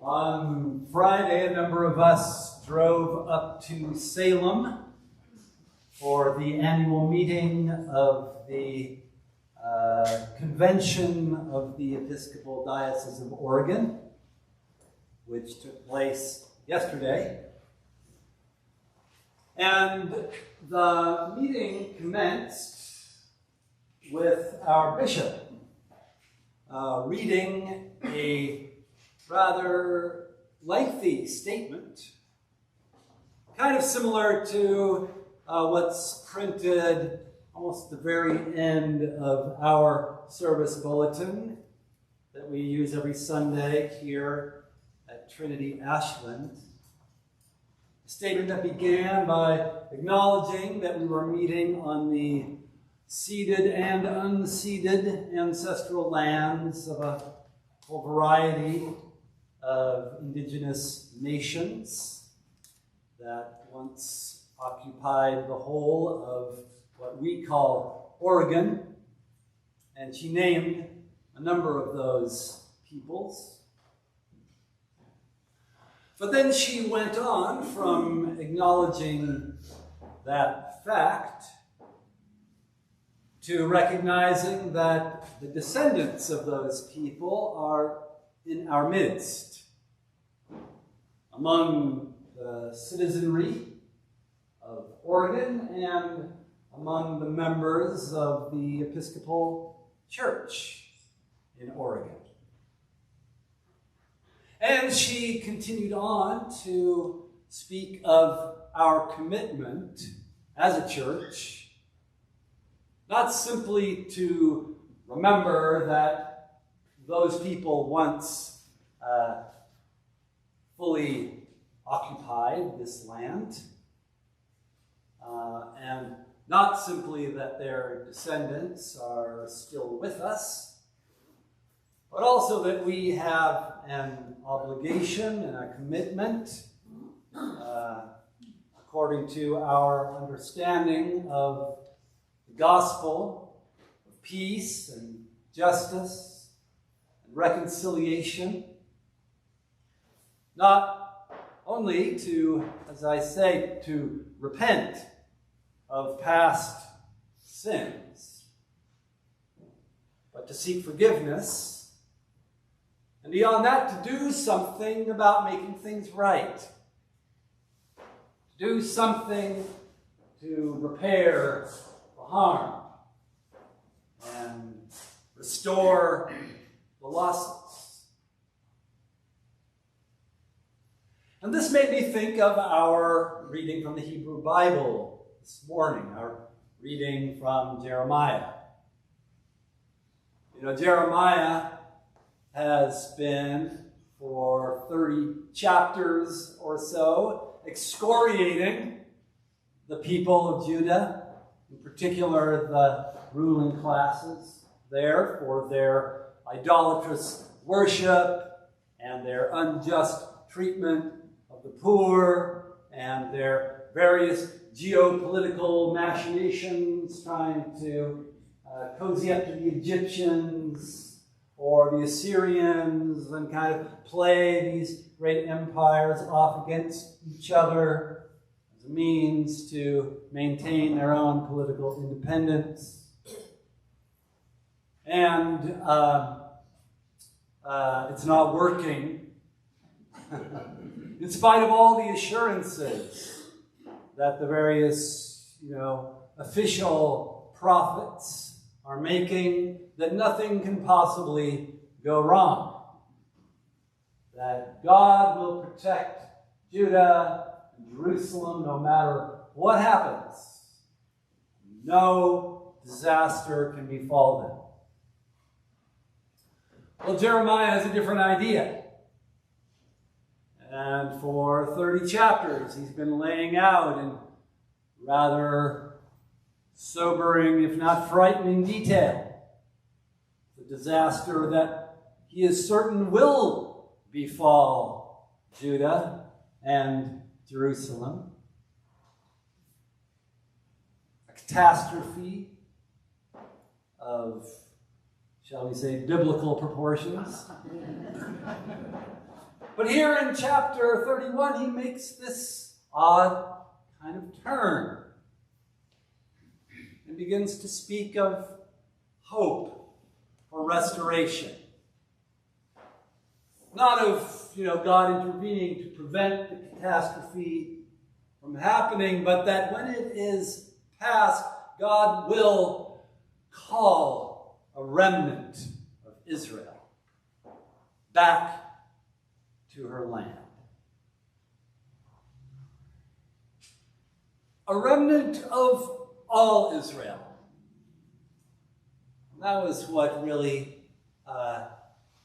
On Friday, a number of us drove up to Salem for the annual meeting of the Convention of the Episcopal Diocese of Oregon, which took place yesterday. And the meeting commenced with our bishop reading a rather lengthy statement, kind of similar to what's printed almost at the very end of our service bulletin that we use every Sunday here at Trinity Ashland. A statement that began by acknowledging that we were meeting on the ceded and unceded ancestral lands of a whole variety of indigenous nations that once occupied the whole of what we call Oregon, and she named a number of those peoples. But then she went on from acknowledging that fact to recognizing that the descendants of those people are in our midst, among the citizenry of Oregon and among the members of the Episcopal Church in Oregon. And she continued on to speak of our commitment as a church, not simply to remember that those people once fully occupied this land, and not simply that their descendants are still with us, but also that we have an obligation and a commitment, according to our understanding of the gospel of peace and justice and reconciliation, not only to, as I say, to repent of past sins, but to seek forgiveness, and beyond that, to do something about making things right, to do something to repair the harm and restore the losses. And this made me think of our reading from the Hebrew Bible this morning, our reading from Jeremiah. You know, Jeremiah has been, for 30 chapters or so, excoriating the people of Judah, in particular the ruling classes there, for their idolatrous worship and their unjust treatment of the poor and their various geopolitical machinations trying to cozy up to the Egyptians or the Assyrians and kind of play these great empires off against each other as a means to maintain their own political independence. And it's not working in spite of all the assurances that the various, official prophets are making, that nothing can possibly go wrong, that God will protect Judah and Jerusalem no matter what happens. No disaster can befall them. Well, Jeremiah has a different idea. And for 30 chapters, he's been laying out in rather sobering, if not frightening detail, the disaster that he is certain will befall Judah and Jerusalem. A catastrophe of, shall we say, biblical proportions. But here in chapter 31, he makes this odd kind of turn and begins to speak of hope for restoration. Not of, God intervening to prevent the catastrophe from happening, but that when it is past, God will call a remnant of Israel back to her land. A remnant of all Israel. That was what really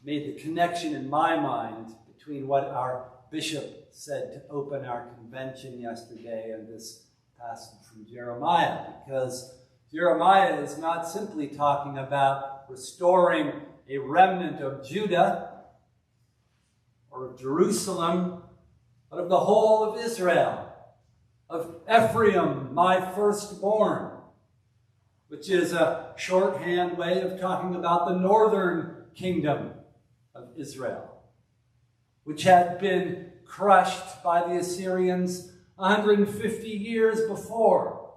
made the connection in my mind between what our bishop said to open our convention yesterday and this passage from Jeremiah, because Jeremiah is not simply talking about restoring a remnant of Judah or of Jerusalem, but of the whole of Israel, of Ephraim, my firstborn, which is a shorthand way of talking about the northern kingdom of Israel, which had been crushed by the Assyrians 150 years before.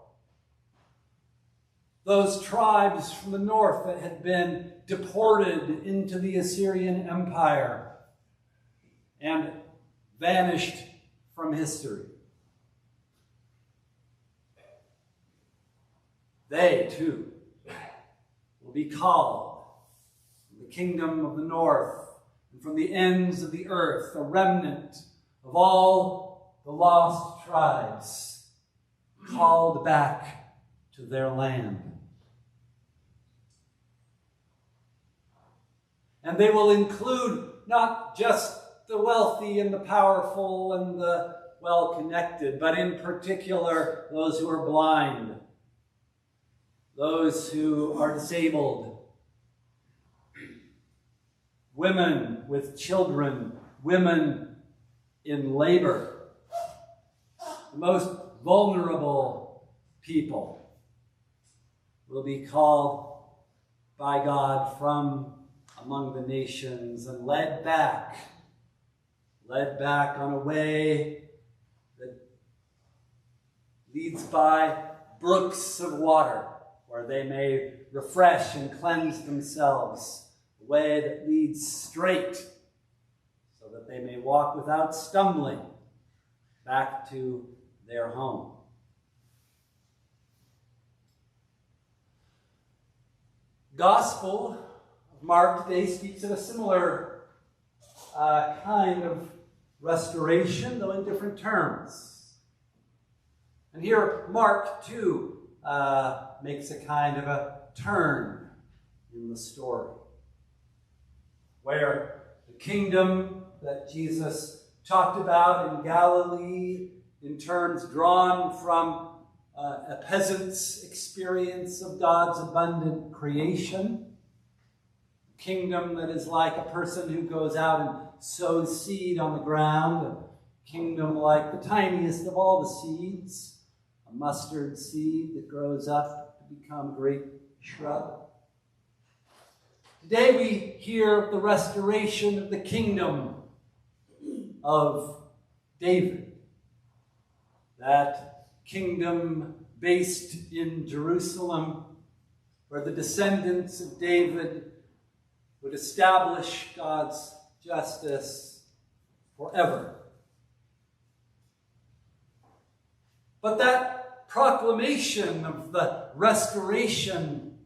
Those tribes from the north that had been deported into the Assyrian Empire and vanished from history. They, too, will be called from the kingdom of the north and from the ends of the earth, a remnant of all the lost tribes, called back to their land. And they will include not just the wealthy and the powerful and the well-connected, but in particular those who are blind, those who are disabled, women with children, women in labor, the most vulnerable people will be called by God from among the nations and led back on a way that leads by brooks of water, where they may refresh and cleanse themselves, a way that leads straight, so that they may walk without stumbling back to their home. Gospel of Mark today speaks of a similar kind of restoration, though in different terms. And here Mark, too, makes a kind of a turn in the story, where the kingdom that Jesus talked about in Galilee, in terms drawn from a peasant's experience of God's abundant creation, a kingdom that is like a person who goes out and sows seed on the ground, a kingdom like the tiniest of all the seeds, a mustard seed that grows up to become a great shrub. Today we hear the restoration of the kingdom of David, that kingdom based in Jerusalem, where the descendants of David would establish God's justice forever. But that proclamation of the restoration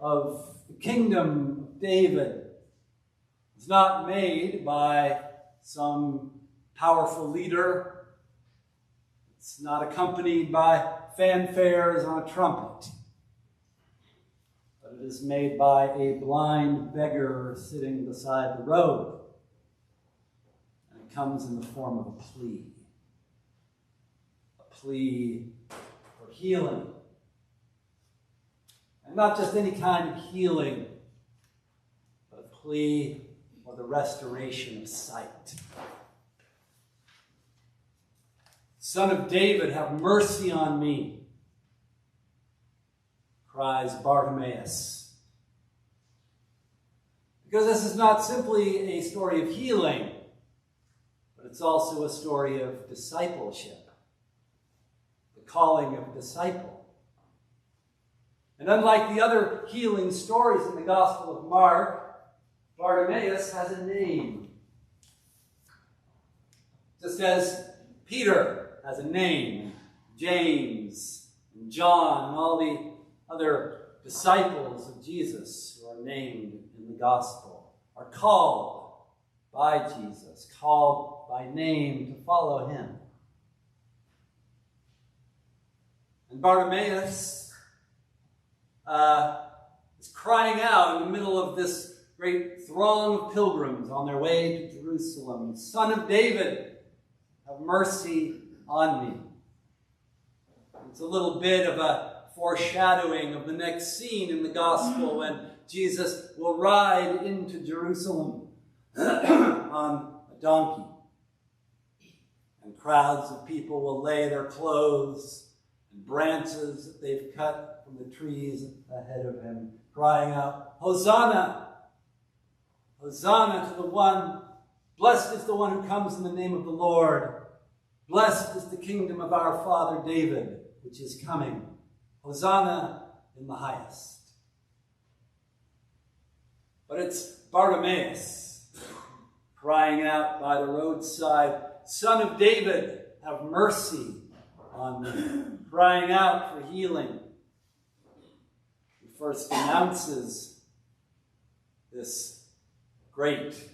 of the kingdom of David is not made by some powerful leader. It's not accompanied by fanfares on a trumpet, but it is made by a blind beggar sitting beside the road. And it comes in the form of a plea for healing. And not just any kind of healing, but a plea for the restoration of sight. Son of David, have mercy on me, cries Bartimaeus. Because this is not simply a story of healing, but it's also a story of discipleship, the calling of a disciple. And unlike the other healing stories in the Gospel of Mark, Bartimaeus has a name. Just as Peter has a name, James and John and all the other disciples of Jesus who are named in the Gospel are called by Jesus, called by name to follow him. And Bartimaeus is crying out in the middle of this great throng of pilgrims on their way to Jerusalem, "Son of David, have mercy on me." It's a little bit of a foreshadowing of the next scene in the Gospel when Jesus will ride into Jerusalem on a donkey. And crowds of people will lay their clothes and branches that they've cut from the trees ahead of him, crying out, "Hosanna! Hosanna to the one, blessed is the one who comes in the name of the Lord. Blessed is the kingdom of our father David, which is coming. Hosanna in the highest." But it's Bartimaeus crying out by the roadside, "Son of David, have mercy on me," crying out for healing. He first announces this great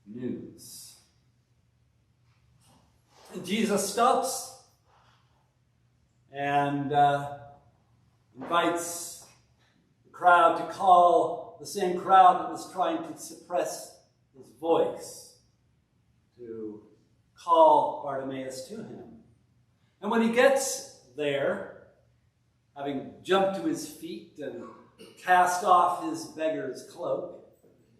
news. And Jesus stops and invites the crowd to call, the same crowd that was trying to suppress his voice, to call Bartimaeus to him. And when he gets there, having jumped to his feet and cast off his beggar's cloak,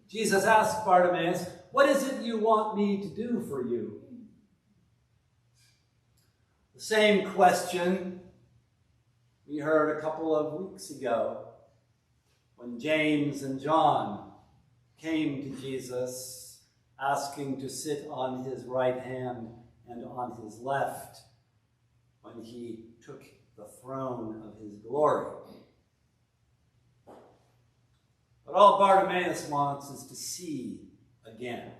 Jesus asks Bartimaeus, "What is it you want me to do for you?" The same question we heard a couple of weeks ago when James and John came to Jesus asking to sit on his right hand and on his left when he took the throne of his glory. But all Bartimaeus wants is to see again.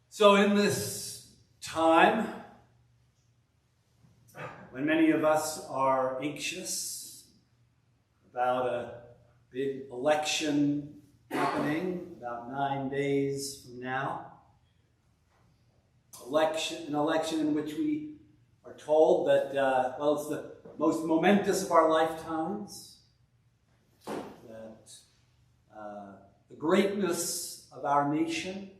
So in this time, when many of us are anxious about a big election happening about 9 days from now, an election in which we are told that, it's the most momentous of our lifetimes, that the greatness of our nation,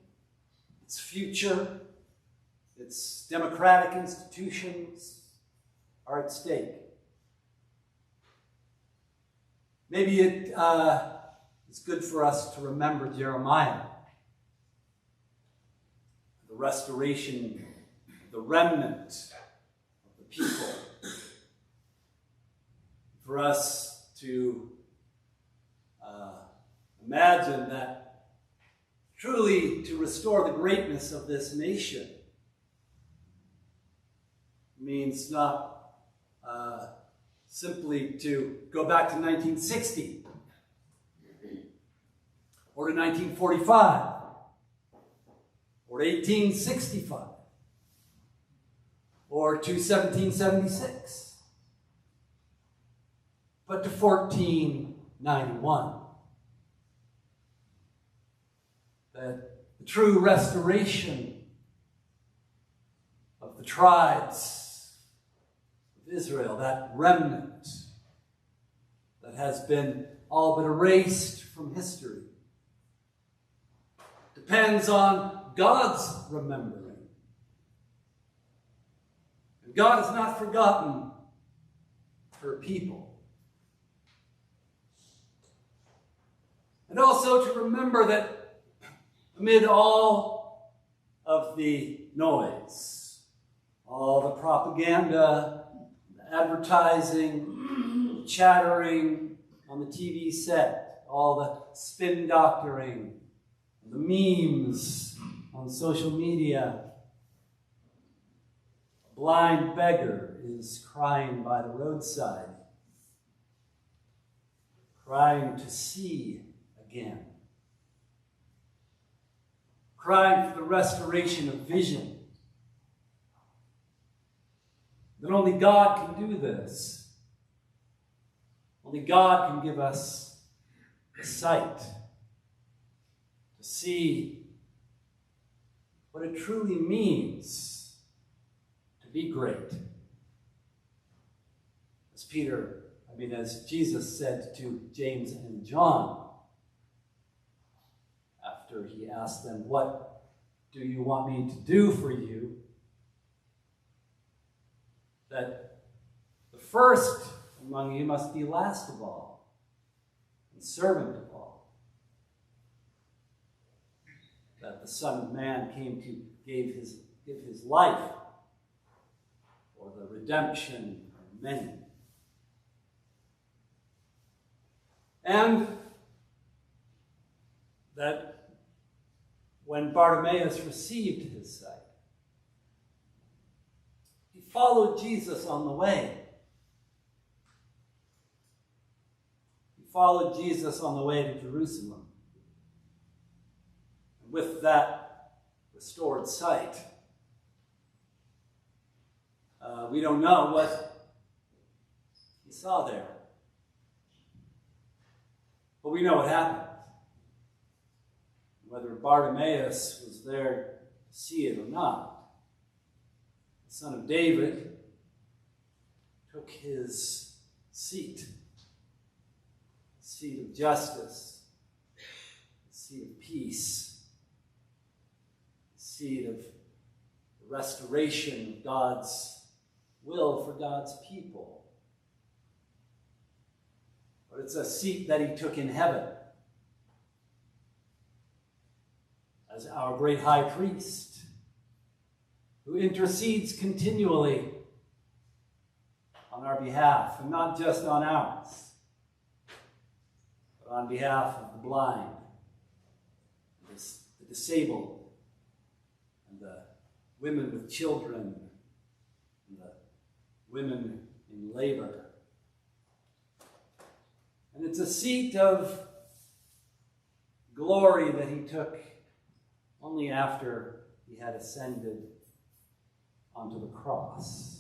its future, its democratic institutions are at stake. Maybe it's good for us to remember Jeremiah, the restoration, the remnant of the people. For us to imagine that truly to restore the greatness of this nation means not simply to go back to 1960 or to 1945 or 1865 or to 1776, but to 1491. That the true restoration of the tribes of Israel, that remnant that has been all but erased from history, depends on God's remembering. And God has not forgotten her people. And also to remember that amid all of the noise, all the propaganda, the advertising, the chattering on the TV set, all the spin doctoring, the memes on social media. A blind beggar is crying by the roadside, crying to see again, crying for the restoration of vision. That only God can do this. Only God can give us the sight to see what it truly means to be great. As Jesus said to James and John, after he asked them, "What do you want me to do for you?" That the first among you must be last of all and servant of all. That the Son of Man came to give his life for the redemption of many. And that when Bartimaeus received his sight, he followed Jesus on the way. He followed Jesus on the way to Jerusalem. And with that restored sight, we don't know what he saw there. But we know what happened. Whether Bartimaeus was there to see it or not, the son of David took his seat of justice, seat of peace, seat of the restoration of God's will for God's people. But it's a seat that he took in heaven as our great high priest, who intercedes continually on our behalf, and not just on ours, but on behalf of the blind, the disabled, and the women with children, and the women in labor. And it's a seat of glory that he took only after he had ascended onto the cross.